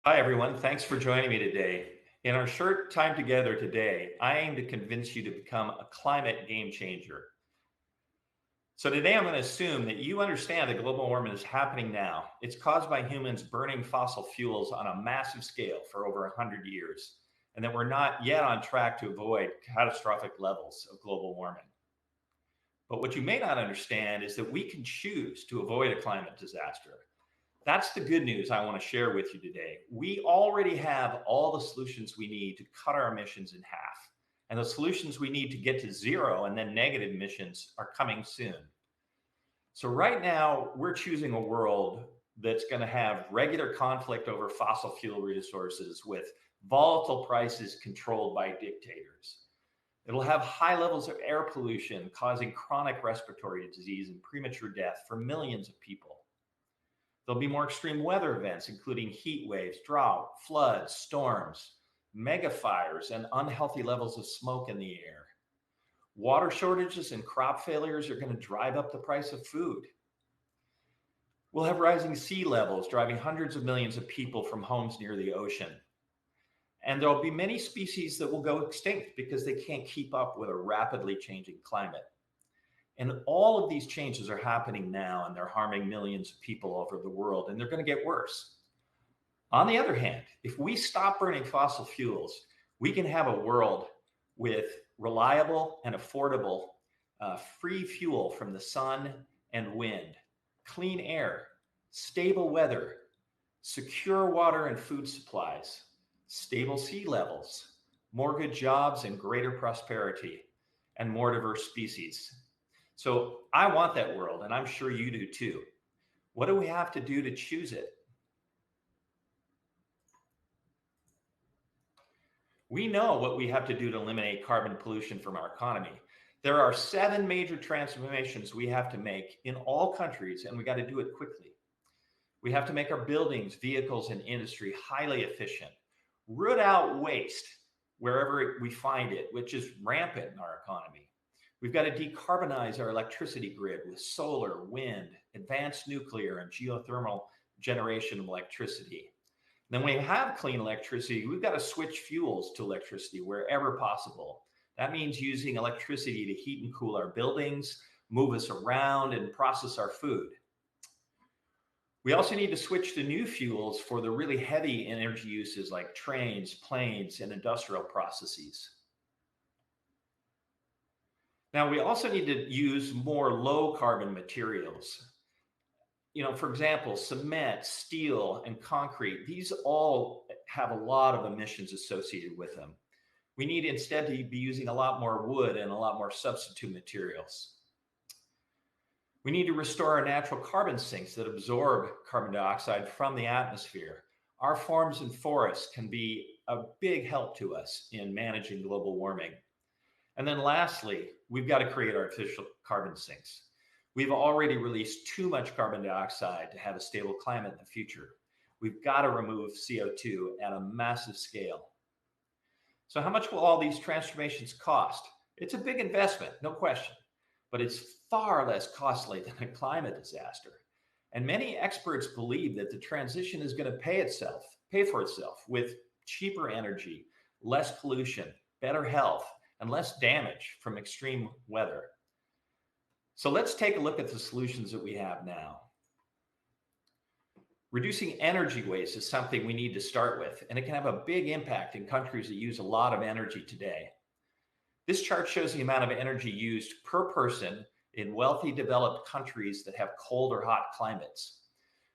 Hi, everyone. Thanks for joining me today. In our short time together today, I aim to convince you to become a climate game changer. So, today I'm going to assume that you understand that global warming is happening now. It's caused by humans burning fossil fuels on a massive scale for over 100 years, and that we're not yet on track to avoid catastrophic levels of global warming. But what you may not understand is that we can choose to avoid a climate disaster. That's the good news I want to share with you today. We already have all the solutions we need to cut our emissions in half. And the solutions we need to get to zero and then negative emissions are coming soon. So, right now, we're choosing a world that's going to have regular conflict over fossil fuel resources with volatile prices controlled by dictators. It'll have high levels of air pollution causing chronic respiratory disease and premature death for millions of people. There'll be more extreme weather events, including heat waves, drought, floods, storms, mega fires, and unhealthy levels of smoke in the air. Water shortages and crop failures are going to drive up the price of food. We'll have rising sea levels, driving hundreds of millions of people from homes near the ocean. And there'll be many species that will go extinct because they can't keep up with a rapidly changing climate. And all of these changes are happening now, and they're harming millions of people all over the world, and they're going to get worse. On the other hand, if we stop burning fossil fuels, we can have a world with reliable and affordable free fuel from the sun and wind, clean air, stable weather, secure water and food supplies, stable sea levels, more good jobs and greater prosperity, and more diverse species. So I want that world, and I'm sure you do too. What do we have to do to choose it? We know what we have to do to eliminate carbon pollution from our economy. There are 7 major transformations we have to make in all countries, and we got to do it quickly. We have to make our buildings, vehicles, and industry highly efficient, root out waste wherever we find it, which is rampant in our economy. We've got to decarbonize our electricity grid with solar, wind, advanced nuclear, and geothermal generation of electricity. Then when we have clean electricity, we've got to switch fuels to electricity wherever possible. That means using electricity to heat and cool our buildings, move us around, and process our food. We also need to switch to new fuels for the really heavy energy uses like trains, planes, and industrial processes. Now, we also need to use more low carbon materials. For example, cement, steel, and concrete, these all have a lot of emissions associated with them. We need instead to be using a lot more wood and a lot more substitute materials. We need to restore our natural carbon sinks that absorb carbon dioxide from the atmosphere. Our farms and forests can be a big help to us in managing global warming. And then lastly, we've got to create artificial carbon sinks. We've already released too much carbon dioxide to have a stable climate in the future. We've got to remove CO2 at a massive scale. So how much will all these transformations cost? It's a big investment, no question, but it's far less costly than a climate disaster. And many experts believe that the transition is going to pay for itself with cheaper energy, less pollution, better health, and less damage from extreme weather. So let's take a look at the solutions that we have now. Reducing energy waste is something we need to start with, and it can have a big impact in countries that use a lot of energy today. This chart shows the amount of energy used per person in wealthy developed countries that have cold or hot climates.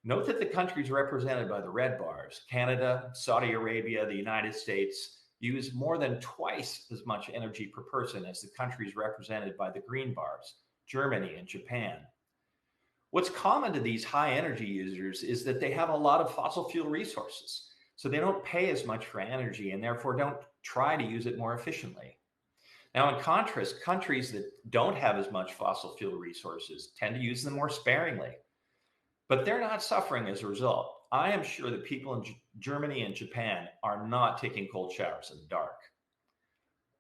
Note that the countries represented by the red bars, Canada, Saudi Arabia, the United States, use more than twice as much energy per person as the countries represented by the green bars, Germany and Japan. What's common to these high energy users is that they have a lot of fossil fuel resources, so they don't pay as much for energy and therefore don't try to use it more efficiently. Now, in contrast, countries that don't have as much fossil fuel resources tend to use them more sparingly, but they're not suffering as a result. I am sure that people in Germany and Japan are not taking cold showers in the dark.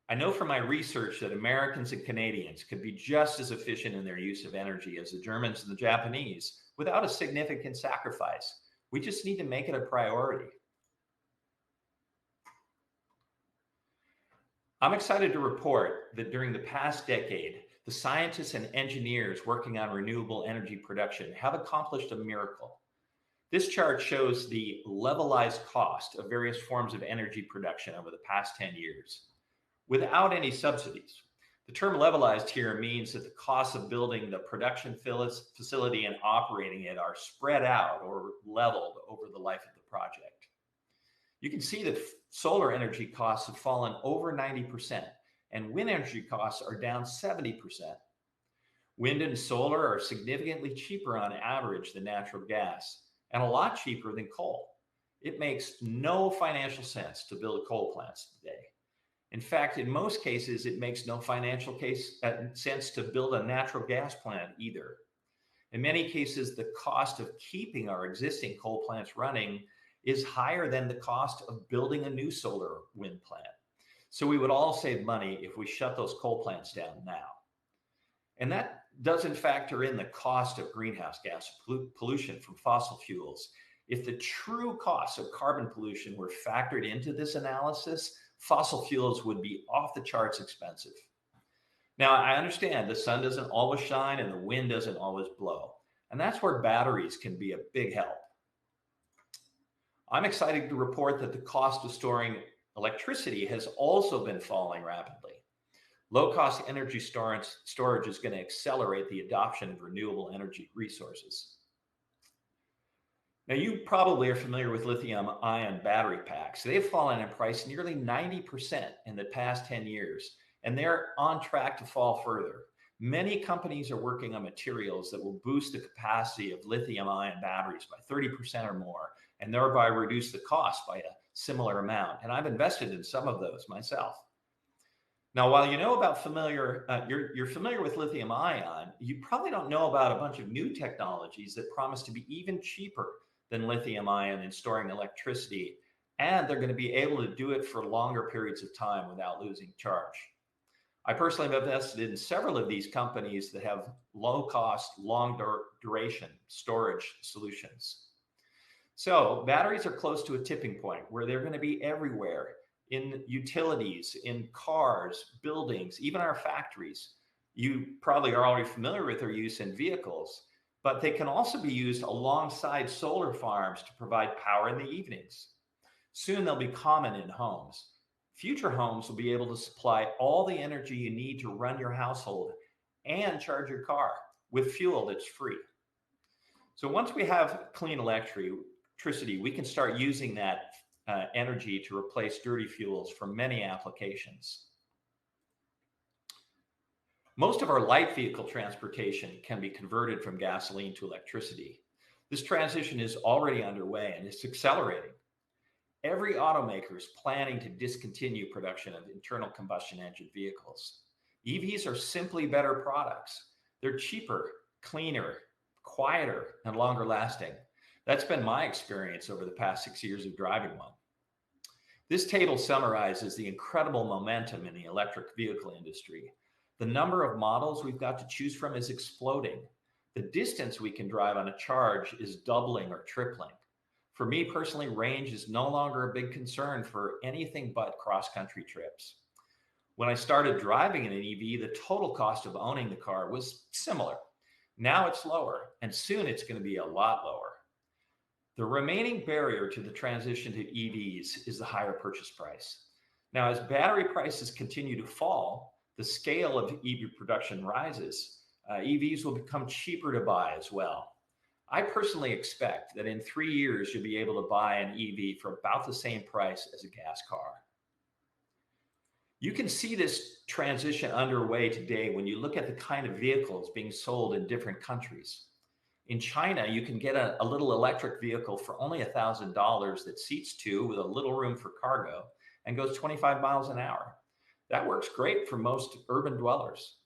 I know from my research that Americans and Canadians could be just as efficient in their use of energy as the Germans and the Japanese without a significant sacrifice. We just need to make it a priority. I'm excited to report that during the past decade, the scientists and engineers working on renewable energy production have accomplished a miracle. This chart shows the levelized cost of various forms of energy production over the past 10 years without any subsidies. The term levelized here means that the costs of building the production facility and operating it are spread out or leveled over the life of the project. You can see that solar energy costs have fallen over 90%, and wind energy costs are down 70%. Wind and solar are significantly cheaper on average than natural gas, and a lot cheaper than coal. It makes no financial sense to build coal plants today. In fact, in most cases, it makes no financial sense to build a natural gas plant either. In many cases, the cost of keeping our existing coal plants running is higher than the cost of building a new solar wind plant. So we would all save money if we shut those coal plants down now. And that doesn't factor in the cost of greenhouse gas pollution from fossil fuels. If the true costs of carbon pollution were factored into this analysis, fossil fuels would be off the charts expensive. Now, I understand the sun doesn't always shine and the wind doesn't always blow, and that's where batteries can be a big help. I'm excited to report that the cost of storing electricity has also been falling rapidly. Low-cost energy storage is going to accelerate the adoption of renewable energy resources. Now, you probably are familiar with lithium-ion battery packs. They've fallen in price nearly 90% in the past 10 years, and they're on track to fall further. Many companies are working on materials that will boost the capacity of lithium-ion batteries by 30% or more, and thereby reduce the cost by a similar amount. And I've invested in some of those myself. Now, while you know about you're familiar with lithium ion, you probably don't know about a bunch of new technologies that promise to be even cheaper than lithium ion in storing electricity, and they're going to be able to do it for longer periods of time without losing charge. I personally have invested in several of these companies that have low cost, long duration storage solutions. So batteries are close to a tipping point where they're going to be everywhere, in utilities, in cars, buildings, even our factories. You probably are already familiar with their use in vehicles, but they can also be used alongside solar farms to provide power in the evenings. Soon they'll be common in homes. Future homes will be able to supply all the energy you need to run your household and charge your car with fuel that's free. So once we have clean electricity, we can start using that energy to replace dirty fuels for many applications. Most of our light vehicle transportation can be converted from gasoline to electricity. This transition is already underway and it's accelerating. Every automaker is planning to discontinue production of internal combustion engine vehicles. EVs are simply better products. They're cheaper, cleaner, quieter, and longer lasting. That's been my experience over the past 6 years of driving one. This table summarizes the incredible momentum in the electric vehicle industry. The number of models we've got to choose from is exploding. The distance we can drive on a charge is doubling or tripling. For me personally, range is no longer a big concern for anything but cross-country trips. When I started driving an EV, the total cost of owning the car was similar. Now it's lower, and soon it's going to be a lot lower. The remaining barrier to the transition to EVs is the higher purchase price. Now, as battery prices continue to fall, the scale of EV production rises. EVs will become cheaper to buy as well. I personally expect that in 3 years, you'll be able to buy an EV for about the same price as a gas car. You can see this transition underway today when you look at the kind of vehicles being sold in different countries. In China, you can get a little electric vehicle for only $1,000 that seats two with a little room for cargo and goes 25 miles an hour. That works great for most urban dwellers.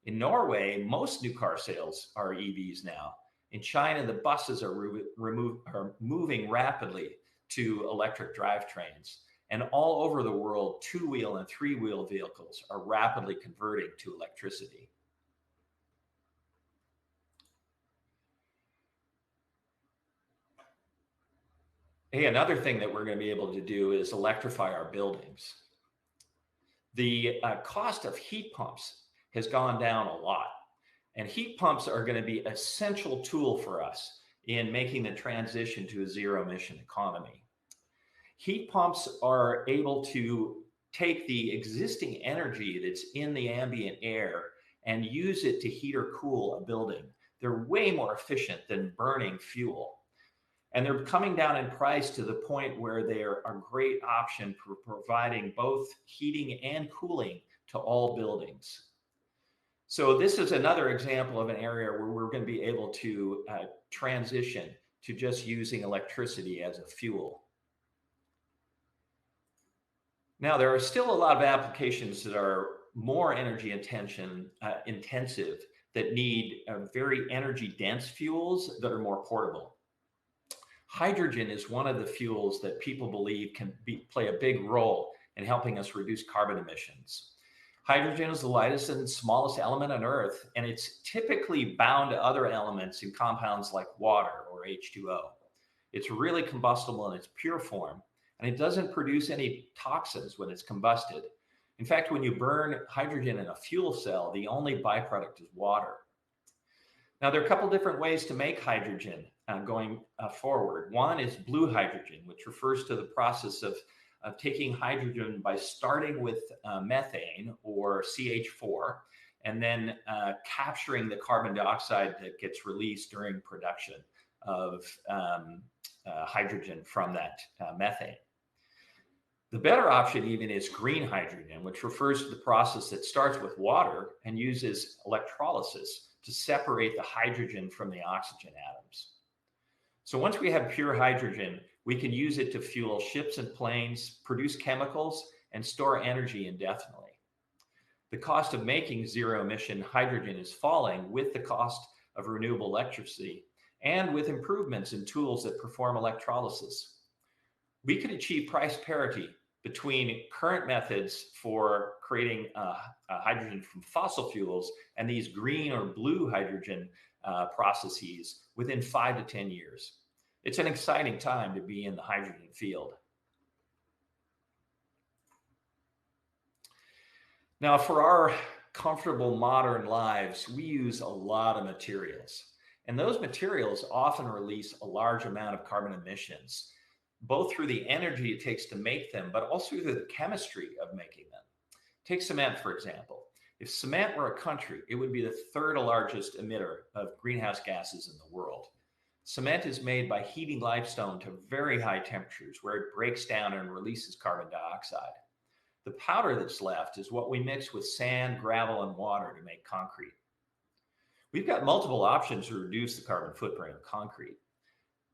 In Norway, most new car sales are EVs now. In China, the buses are moving rapidly to electric drivetrains. And all over the world, two-wheel and three-wheel vehicles are rapidly converting to electricity. Hey, another thing that we're going to be able to do is electrify our buildings. The cost of heat pumps has gone down a lot. And heat pumps are going to be an essential tool for us in making the transition to a zero emission economy. Heat pumps are able to take the existing energy that's in the ambient air and use it to heat or cool a building. They're way more efficient than burning fuel. And they're coming down in price to the point where they're a great option for providing both heating and cooling to all buildings. So this is another example of an area where we're going to be able to transition to just using electricity as a fuel. Now, there are still a lot of applications that are more energy intensive that need very energy dense fuels that are more portable. Hydrogen is one of the fuels that people believe can play a big role in helping us reduce carbon emissions. Hydrogen is the lightest and smallest element on Earth, and it's typically bound to other elements in compounds like water or H2O. It's really combustible in its pure form, and it doesn't produce any toxins when it's combusted. In fact, when you burn hydrogen in a fuel cell, the only byproduct is water. Now, there are a couple different ways to make hydrogen going forward. One is blue hydrogen, which refers to the process of taking hydrogen by starting with methane or CH4, and then capturing the carbon dioxide that gets released during production of hydrogen from that methane. The better option even is green hydrogen, which refers to the process that starts with water and uses electrolysis to separate the hydrogen from the oxygen atoms. So once we have pure hydrogen, we can use it to fuel ships and planes, produce chemicals, and store energy indefinitely. The cost of making zero-emission hydrogen is falling with the cost of renewable electricity and with improvements in tools that perform electrolysis. We could achieve price parity between current methods for creating hydrogen from fossil fuels and these green or blue hydrogen processes within 5 to 10 years. It's an exciting time to be in the hydrogen field. Now, for our comfortable modern lives, we use a lot of materials, and those materials often release a large amount of carbon emissions, both through the energy it takes to make them, but also through the chemistry of making them. Take cement, for example. If cement were a country, it would be the third largest emitter of greenhouse gases in the world. Cement is made by heating limestone to very high temperatures where it breaks down and releases carbon dioxide. The powder that's left is what we mix with sand, gravel, and water to make concrete. We've got multiple options to reduce the carbon footprint of concrete.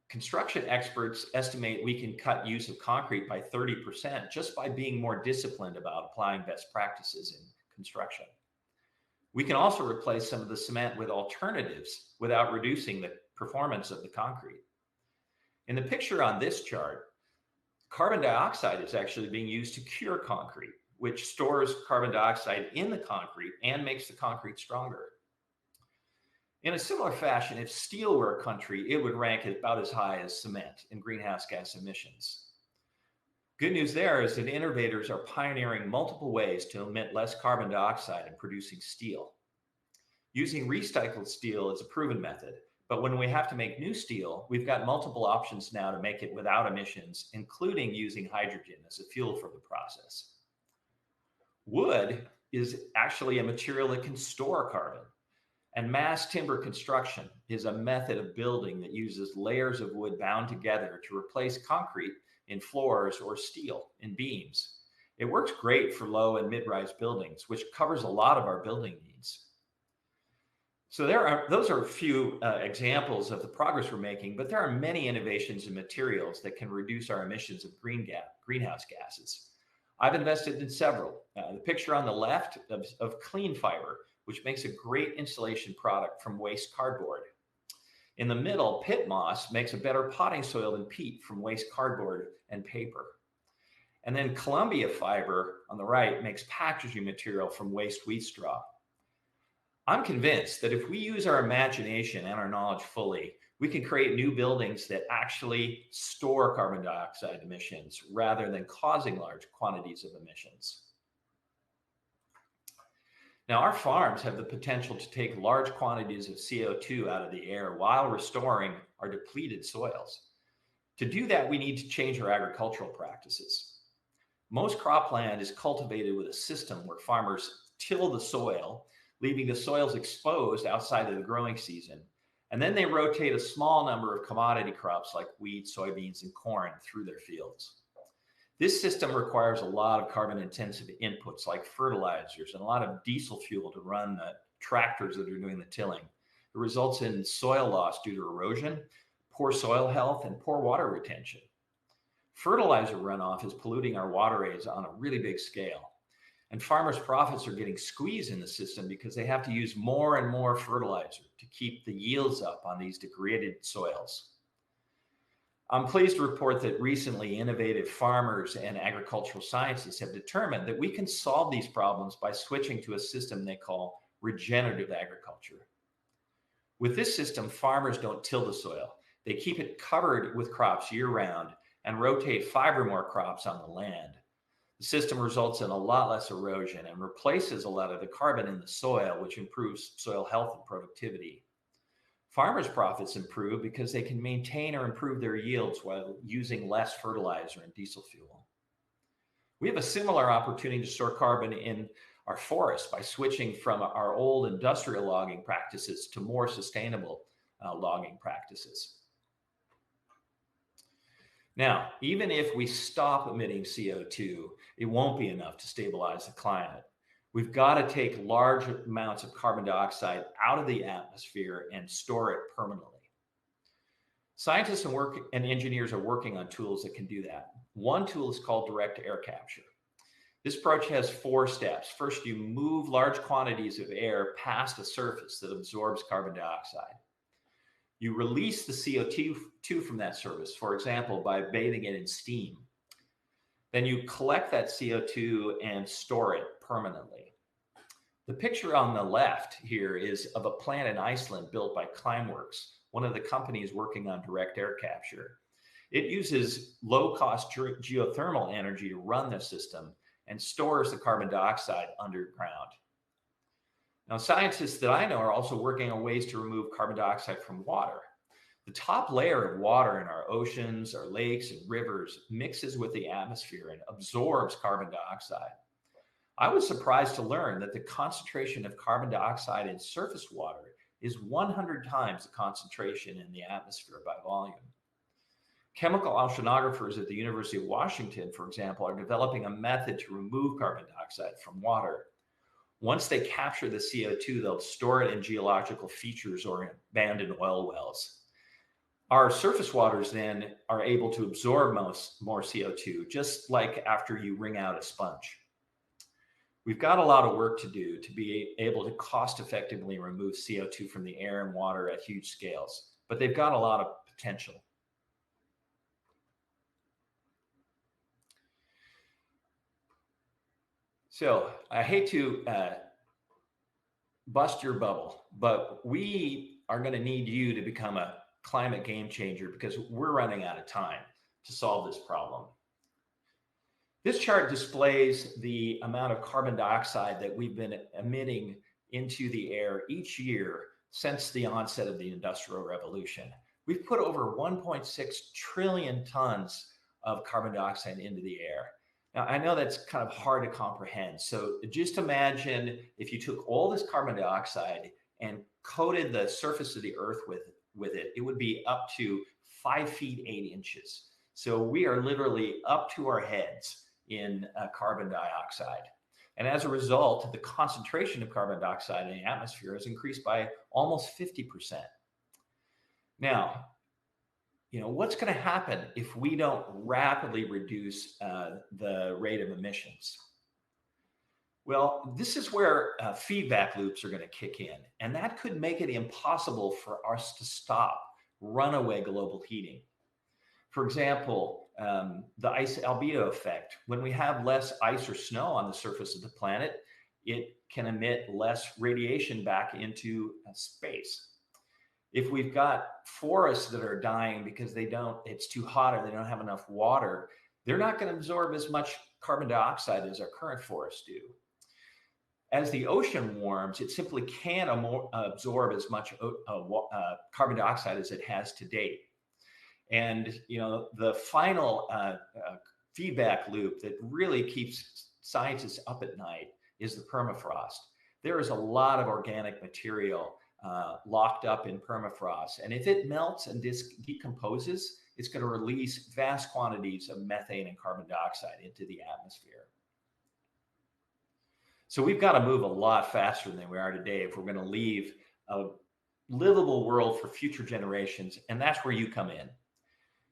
Construction experts estimate we can cut use of concrete by 30% just by being more disciplined about applying best practices in construction. We can also replace some of the cement with alternatives without reducing the performance of the concrete. In the picture on this chart, carbon dioxide is actually being used to cure concrete, which stores carbon dioxide in the concrete and makes the concrete stronger. In a similar fashion, if steel were a country, it would rank about as high as cement in greenhouse gas emissions. Good news there is that innovators are pioneering multiple ways to emit less carbon dioxide in producing steel. Using recycled steel is a proven method, but when we have to make new steel, we've got multiple options now to make it without emissions, including using hydrogen as a fuel for the process. Wood is actually a material that can store carbon. And mass timber construction is a method of building that uses layers of wood bound together to replace concrete in floors or steel in beams. It works great for low and mid-rise buildings, which covers a lot of our building needs. So those are a few examples of the progress we're making, but there are many innovations in materials that can reduce our emissions of greenhouse gases. I've invested in several. The picture on the left of clean fiber, which makes a great insulation product from waste cardboard. In the middle, pit moss makes a better potting soil than peat from waste cardboard and paper. And then Columbia fiber on the right makes packaging material from waste wheat straw. I'm convinced that if we use our imagination and our knowledge fully, we can create new buildings that actually store carbon dioxide emissions rather than causing large quantities of emissions. Now, our farms have the potential to take large quantities of CO2 out of the air while restoring our depleted soils. To do that, we need to change our agricultural practices. Most cropland is cultivated with a system where farmers till the soil, leaving the soils exposed outside of the growing season. And then they rotate a small number of commodity crops like wheat, soybeans, and corn through their fields. This system requires a lot of carbon intensive inputs like fertilizers and a lot of diesel fuel to run the tractors that are doing the tilling. It results in soil loss due to erosion, poor soil health, and poor water retention. Fertilizer runoff is polluting our waterways on a really big scale. And farmers' profits are getting squeezed in the system because they have to use more and more fertilizer to keep the yields up on these degraded soils. I'm pleased to report that recently innovative farmers and agricultural scientists have determined that we can solve these problems by switching to a system they call regenerative agriculture. With this system, farmers don't till the soil. They keep it covered with crops year-round and rotate 5 or more crops on the land. The system results in a lot less erosion and replaces a lot of the carbon in the soil, which improves soil health and productivity. Farmers' profits improve because they can maintain or improve their yields while using less fertilizer and diesel fuel. We have a similar opportunity to store carbon in our forests by switching from our old industrial logging practices to more sustainable logging practices. Now, even if we stop emitting CO2, it won't be enough to stabilize the climate. We've got to take large amounts of carbon dioxide out of the atmosphere and store it permanently. Scientists and engineers are working on tools that can do that. One tool is called direct air capture. This approach has 4 steps. First, you move large quantities of air past a surface that absorbs carbon dioxide. You release the CO2 from that surface, for example, by bathing it in steam. Then you collect that CO2 and store it permanently. The picture on the left here is of a plant in Iceland built by Climeworks, one of the companies working on direct air capture. It uses low-cost geothermal energy to run the system and stores the carbon dioxide underground. Now, scientists that I know are also working on ways to remove carbon dioxide from water. The top layer of water in our oceans, our lakes, and rivers mixes with the atmosphere and absorbs carbon dioxide. I was surprised to learn that the concentration of carbon dioxide in surface water is 100 times the concentration in the atmosphere by volume. Chemical oceanographers at the University of Washington, for example, are developing a method to remove carbon dioxide from water. Once they capture the CO2, they'll store it in geological features or in abandoned oil wells. Our surface waters then are able to absorb more CO2, just like after you wring out a sponge. We've got a lot of work to do to be able to cost effectively remove CO2 from the air and water at huge scales, but they've got a lot of potential. So I hate to bust your bubble, but we are going to need you to become a climate game changer because we're running out of time to solve this problem. This chart displays the amount of carbon dioxide that we've been emitting into the air each year since the onset of the Industrial Revolution. We've put over 1.6 trillion tons of carbon dioxide into the air. Now, I know that's kind of hard to comprehend. So just imagine if you took all this carbon dioxide and coated the surface of the earth with it, it would be up to 5 feet 8 inches. So we are literally up to our heads in carbon dioxide. And as a result, the concentration of carbon dioxide in the atmosphere has increased by almost 50%. Now, what's going to happen if we don't rapidly reduce the rate of emissions? Well, this is where feedback loops are going to kick in, and that could make it impossible for us to stop runaway global heating. For example, the ice albedo effect. When we have less ice or snow on the surface of the planet, it can emit less radiation back into space. If we've got forests that are dying because it's too hot or they don't have enough water, they're not going to absorb as much carbon dioxide as our current forests do. As the ocean warms, it simply can't absorb as much carbon dioxide as it has to date. And the final feedback loop that really keeps scientists up at night is the permafrost. There is a lot of organic material locked up in permafrost, and if it melts and decomposes, it's going to release vast quantities of methane and carbon dioxide into the atmosphere. So we've got to move a lot faster than we are today if we're going to leave a livable world for future generations, and that's where you come in.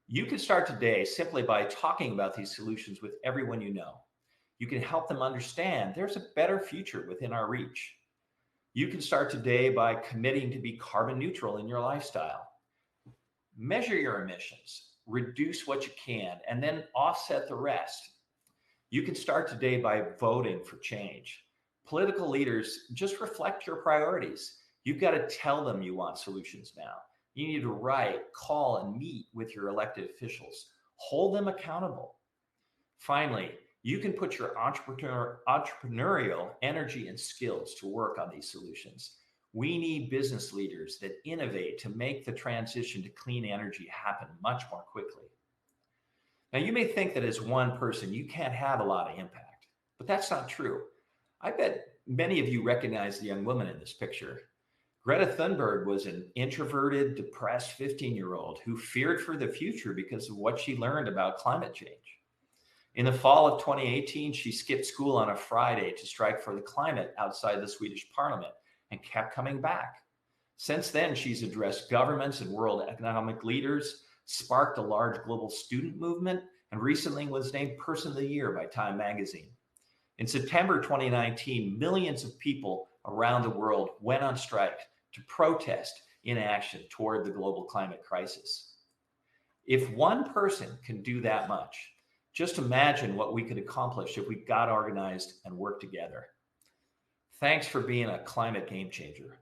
You can start today simply by talking about these solutions with everyone you know. You can help them understand there's a better future within our reach. You can start today by committing to be carbon neutral in your lifestyle. Measure your emissions, reduce what you can, and then offset the rest. You can start today by voting for change. Political leaders, just reflect your priorities. You've got to tell them you want solutions now. You need to write, call, and meet with your elected officials. Hold them accountable. Finally, you can put your entrepreneurial energy and skills to work on these solutions. We need business leaders that innovate to make the transition to clean energy happen much more quickly. Now, you may think that as one person, you can't have a lot of impact, but that's not true. I bet many of you recognize the young woman in this picture. Greta Thunberg was an introverted, depressed 15-year-old who feared for the future because of what she learned about climate change. In the fall of 2018, she skipped school on a Friday to strike for the climate outside the Swedish parliament and kept coming back. Since then, she's addressed governments and world economic leaders, sparked a large global student movement, and recently was named Person of the Year by Time magazine. In September 2019, millions of people around the world went on strike to protest inaction toward the global climate crisis. If one person can do that much, just imagine what we could accomplish if we got organized and worked together. Thanks for being a climate game changer.